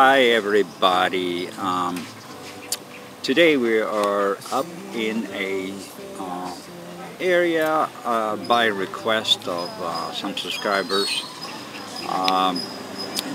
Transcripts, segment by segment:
Hi everybody. Today we are up in a area by request of some subscribers. Um,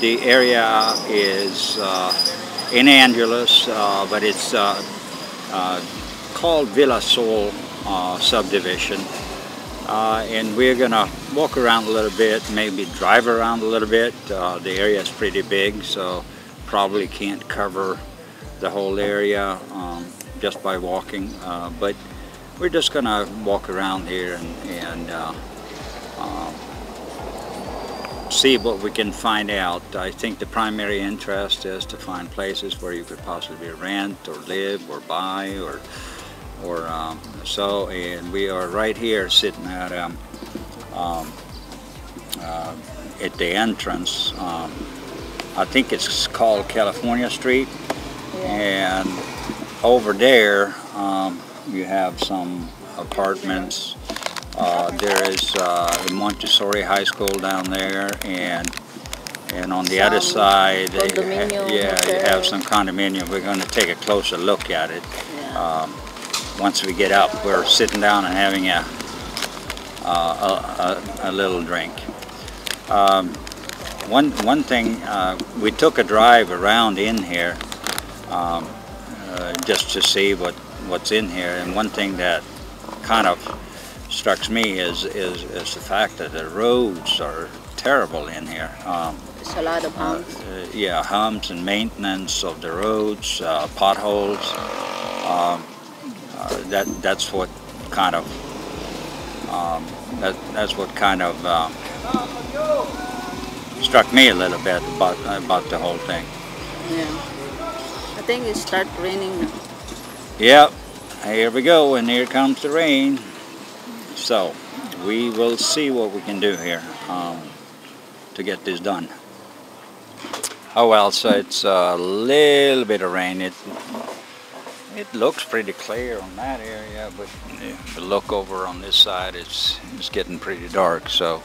the area is in Angeles, but it's called Villa Sol subdivision. And we're gonna walk around a little bit, maybe drive around a little bit. The area is pretty big, so probably can't cover the whole area just by walking. But we're just gonna walk around here and see what we can find out. I think the primary interest is to find places where you could possibly rent or live or buy or so, and we are right here sitting at the entrance. I think it's called California Street, and over there you have some apartments. There is Montessori High School down there, and on the other side, you have some condominium. We're going to take a closer look at it. Once we get up, we're sitting down and having a little drink. One thing, we took a drive around in here just to see what's in here, and one thing that kind of struck me is the fact that the roads are terrible in here. There's a lot of humps. Yeah, humps and maintenance of the roads, potholes. That's what kind of struck me a little bit about the whole thing. Yeah, I think it started raining now. Yep, here we go, and here comes the rain. So we will see what we can do here to get this done. Oh well, so it's a little bit of rain. It looks pretty clear on that area, but if you look over on this side, it's getting pretty dark. So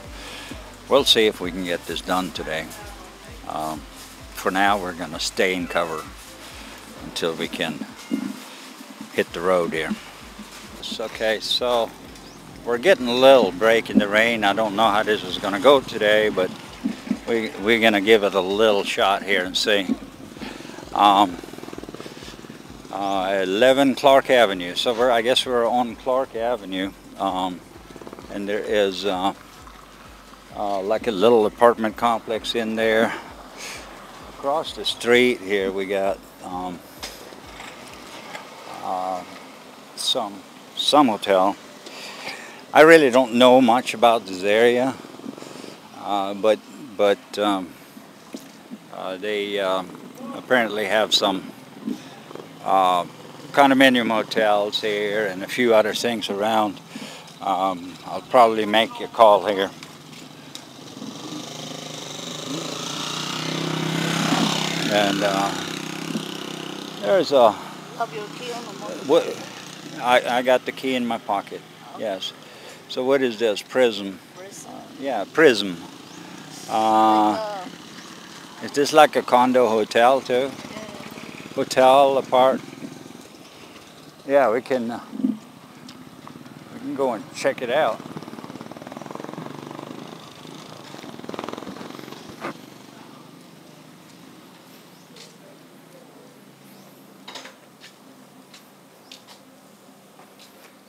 we'll see if we can get this done today. For now, we're going to stay in cover until we can hit the road here. Okay, so we're getting a little break in the rain. I don't know how this is going to go today, but we're going to give it a little shot here and see. 11 Clark Avenue. So I guess we're on Clark Avenue, and there is like a little apartment complex in there. Across the street here we got some hotel. I really don't know much about this area, but they apparently have some condominium hotels here and a few other things around. I'll probably make a call here. And there's a... Have your key on the motor? I got the key in my pocket, yes. So what is this? Prism. Yeah, Prism. Is this like a condo hotel too? Hotel apart. Yeah, we can go and check it out.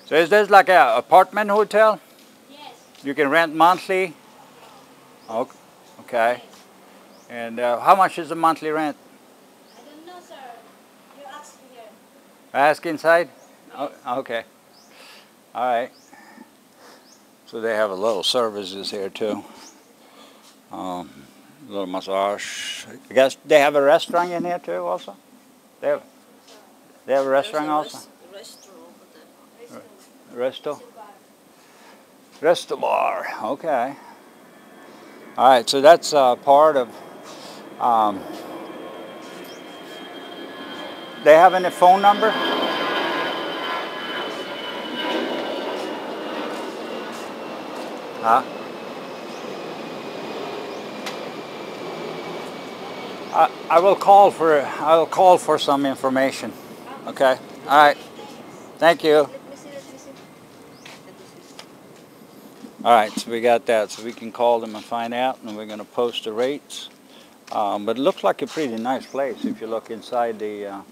So is this like an apartment hotel? Yes. You can rent monthly? Oh, okay. And how much is the monthly rent? I don't know, sir. You ask here. Ask inside? Oh, okay. All right. So they have a little services here too. A little massage. I guess they have a restaurant in here too also? They have a restaurant also? Resto bar, okay. All right, so that's part of. They have any phone number? Huh? I will call for some information. Okay. All right. Thank you. Let me see. Let me see. Let me see. All right. So we got that. So we can call them and find out, and we're going to post the rates. But it looks like a pretty nice place if you look inside the.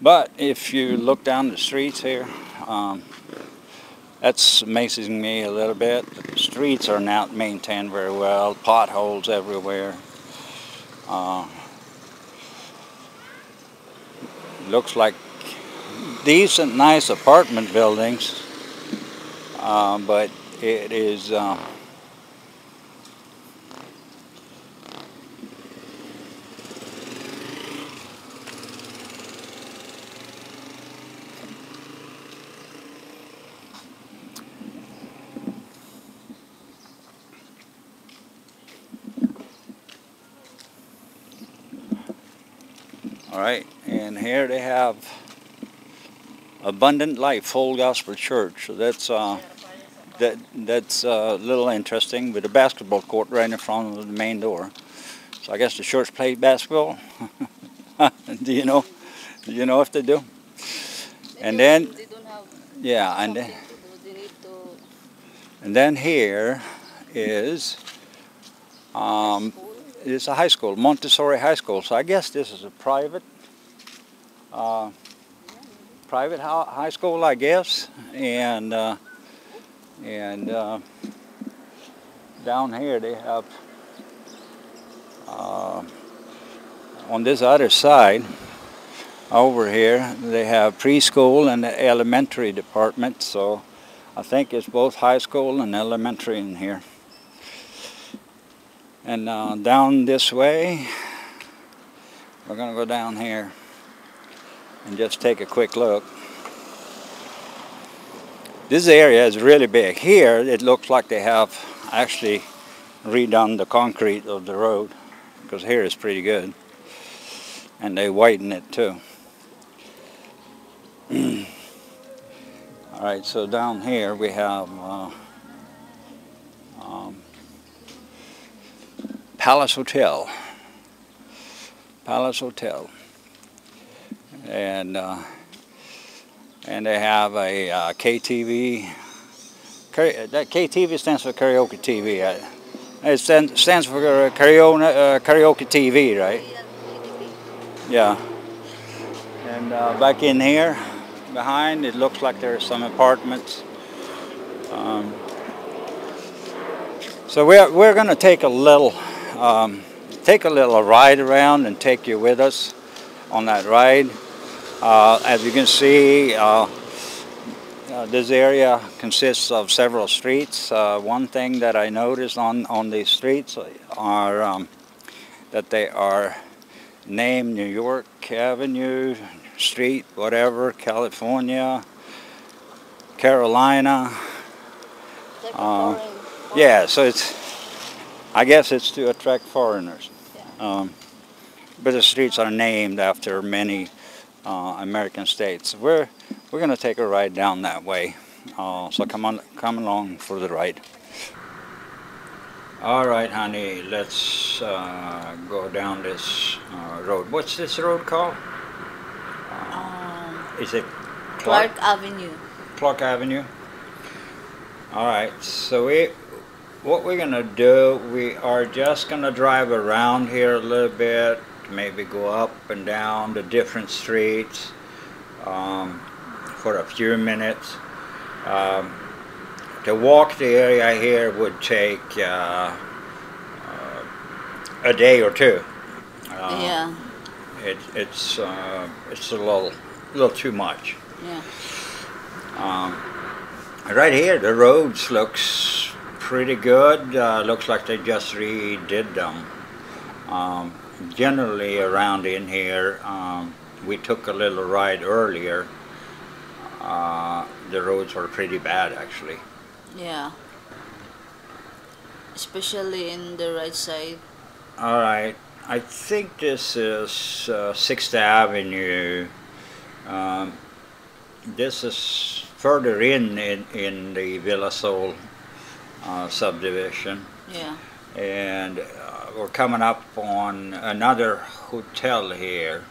But if you look down the streets here, that's amazing me a little bit. The streets are not maintained very well, potholes everywhere. Looks like decent, nice apartment buildings, but it is all right. And here they have Abundant Life Full Gospel Church. So that's a little interesting, with a basketball court right in front of the main door. So I guess the church plays basketball. Do you know? Do you know if they do? And then, They don't have yeah, and something to do. They need to and then here is school. it's a high school, Montessori High School. So I guess this is a private high school, I guess. And down here they have on this other side over here they have preschool and the elementary department. So I think it's both high school and elementary in here. And down this way, we're going to go down here and just take a quick look. This area is really big. Here it looks like they have actually redone the concrete of the road, because here is pretty good. And they widen it too. Alright, so down here we have Palace Hotel. Palace Hotel. And they have a KTV. That KTV stands for Karaoke TV. It stands for Karaoke TV, right? Yeah. And back in here, behind, it looks like there are some apartments. So we're going to take a little ride around and take you with us on that ride. As you can see, this area consists of several streets. One thing that I noticed on these streets are that they are named New York Avenue, Street, whatever, California, Carolina. Yeah, so I guess it's to attract foreigners. Yeah. But the streets are named after many American states. We're going to take a ride down that way. So come along for the ride. All right, honey, let's go down this road. What's this road called? Is it Clark Avenue. Clark Avenue. All right, so what we're gonna do, we are just gonna drive around here a little bit, maybe go up and down the different streets for a few minutes. To walk the area here would take a day or two. Yeah. It's a little too much. Yeah. Right here, the roads looks pretty good. Looks like they just redid them. Generally around in here, we took a little ride earlier. The roads were pretty bad, actually. Yeah. Especially in the right side. All right. I think this is 6th Avenue This is further in the Villa Sol subdivision, Yeah. and we're coming up on another hotel here.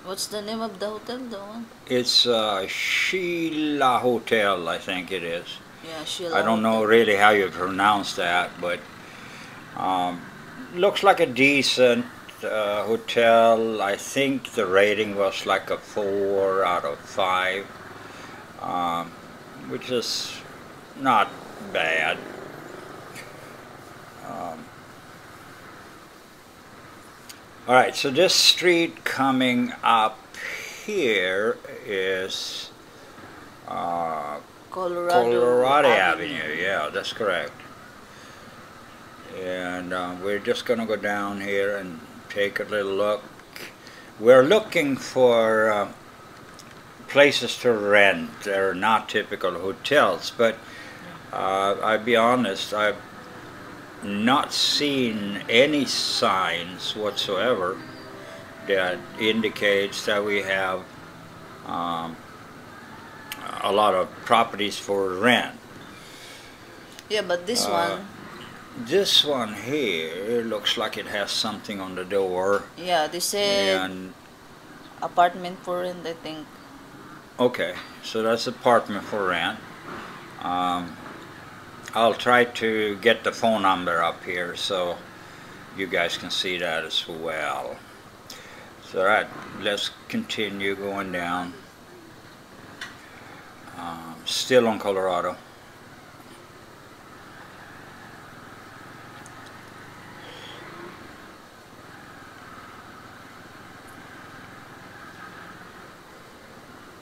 What's the name of the hotel? The one? It's Sheila Hotel, I think it is. Yeah, Sheila. I don't know Hotel. really how you pronounce that, but looks like a decent hotel. I think the rating was like a 4 out of 5, which is not bad. All right, so this street coming up here is Colorado Avenue. Yeah, that's correct. And we're just going to go down here and take a little look. We're looking for places to rent. They're not typical hotels, but I'll be honest, I've not seen any signs whatsoever that indicates that we have a lot of properties for rent. Yeah, but this one. This one here looks like it has something on the door. Yeah, they said And apartment for rent, I think. okay, so that's apartment for rent. I'll try to get the phone number up here so you guys can see that as well. So alright, let's continue going down. Still on Colorado.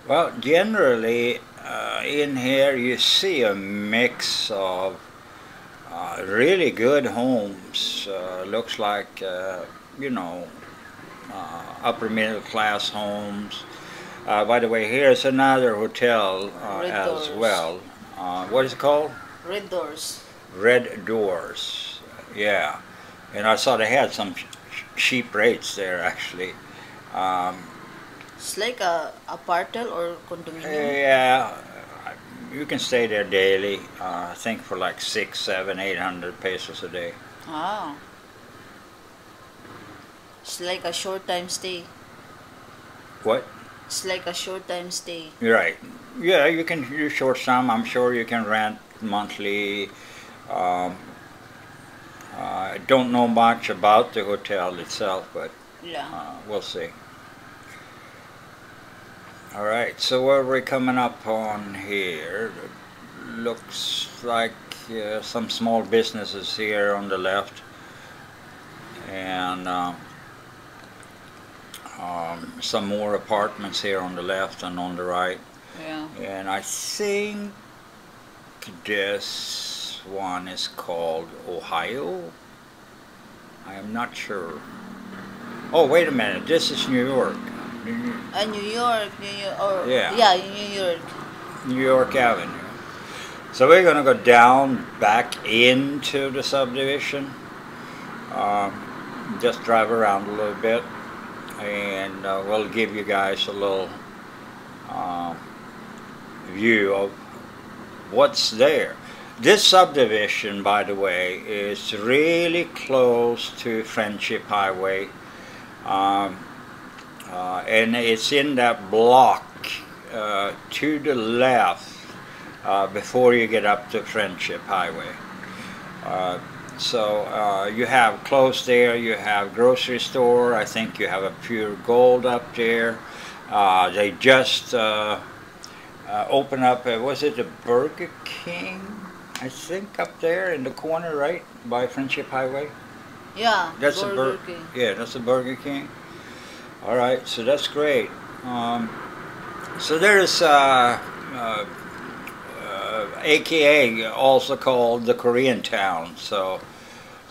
Well, generally in here you see a mix of really good homes. Looks like you know, upper middle class homes. By the way, here's another hotel as Doors. well. What is it called? Red Doors. Red Doors. Yeah, and I saw they had some cheap rates there actually. It's like a apartment or condominium. Yeah, you can stay there daily. I think for like 600, 700, 800 pesos a day. Ah. It's like a short time stay. What? It's like a short time stay. You're right. Yeah, you can do short some. I'm sure you can rent monthly. I don't know much about the hotel itself, but Yeah. we'll see. All right, so where we're coming up on here, looks like some small businesses here on the left, and some more apartments here on the left and on the right. Yeah. And I think this one is called Ohio. I am not sure. Oh, wait a minute, this is New York. New York, or Yeah. yeah, New York. New York Avenue. So we're going to go down back into the subdivision. Just drive around a little bit, and we'll give you guys a little view of what's there. This subdivision, by the way, is really close to Friendship Highway. And it's in that block to the left before you get up to Friendship Highway. So you have close there, you have grocery store, I think you have a Pure Gold up there. They just opened up, was it a Burger King? I think up there in the corner, right, by Friendship Highway. Yeah. That's Burger King. Yeah, that's a Burger King. All right, so that's great. So there's AKA, also called the Korean Town. So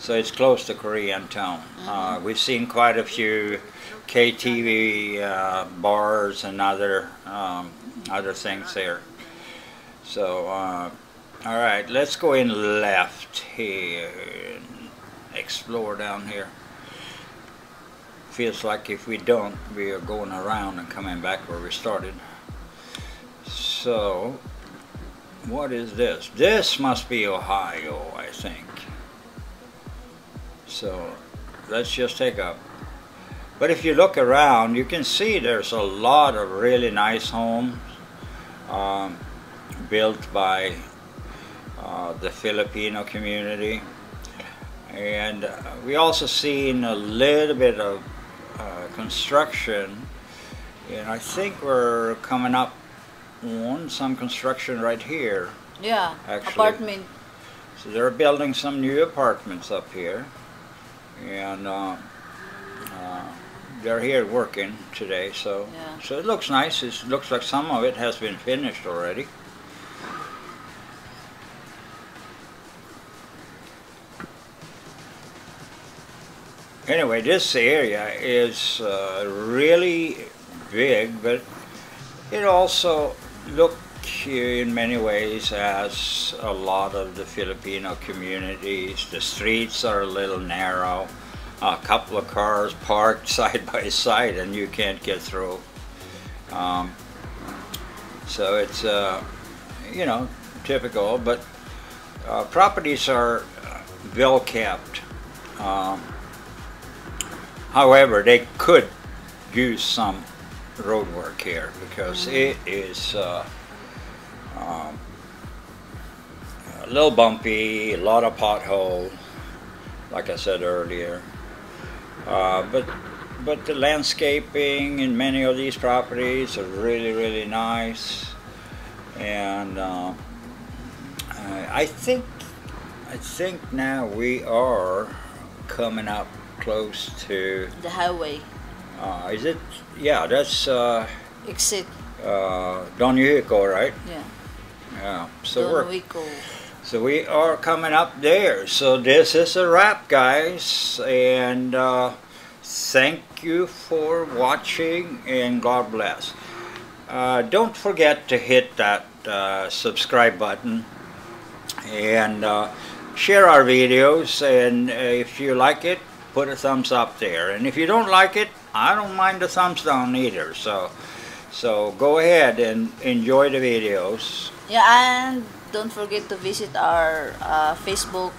it's close to Korean Town. We've seen quite a few KTV bars and other things there. So all right, let's go in left here and explore down here. feels like if we don't, we are going around and coming back where we started. So, what is this? This must be Ohio, I think. So, let's just take up. But if you look around, you can see there's a lot of really nice homes built by the Filipino community. And we also seen a little bit of construction, and I think we're coming up on some construction right here. Yeah, Actually. apartment. So they're building some new apartments up here, and they're here working today. So Yeah. so it looks nice. It looks like some of it has been finished already. Anyway, this area is really big, but it also looks in many ways as a lot of the Filipino communities. The streets are a little narrow, a couple of cars parked side by side and you can't get through. So it's, you know, typical, but properties are well kept. However, they could use some road work here because it is a little bumpy, a lot of potholes, like I said earlier. But the landscaping in many of these properties are really nice, and I think now we are coming up close to The highway. is it? Yeah, that's Exit. Don Yuhico, right? Yeah. Yeah. So Don we're Wico. so we are coming up there. So this is a wrap, guys, and thank you for watching, and God bless. Don't forget to hit that subscribe button and share our videos, and if you like it, put a thumbs up there, and if you don't like it, I don't mind the thumbs down either. So go ahead and enjoy the videos. Yeah, and don't forget to visit our Facebook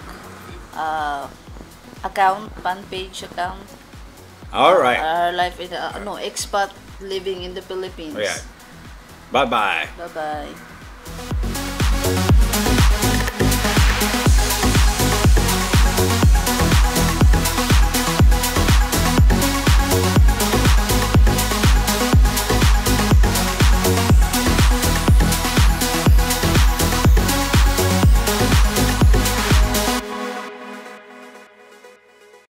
account, fan page account. All right. Our life in expat living in the Philippines. Yeah. Bye bye. Bye bye.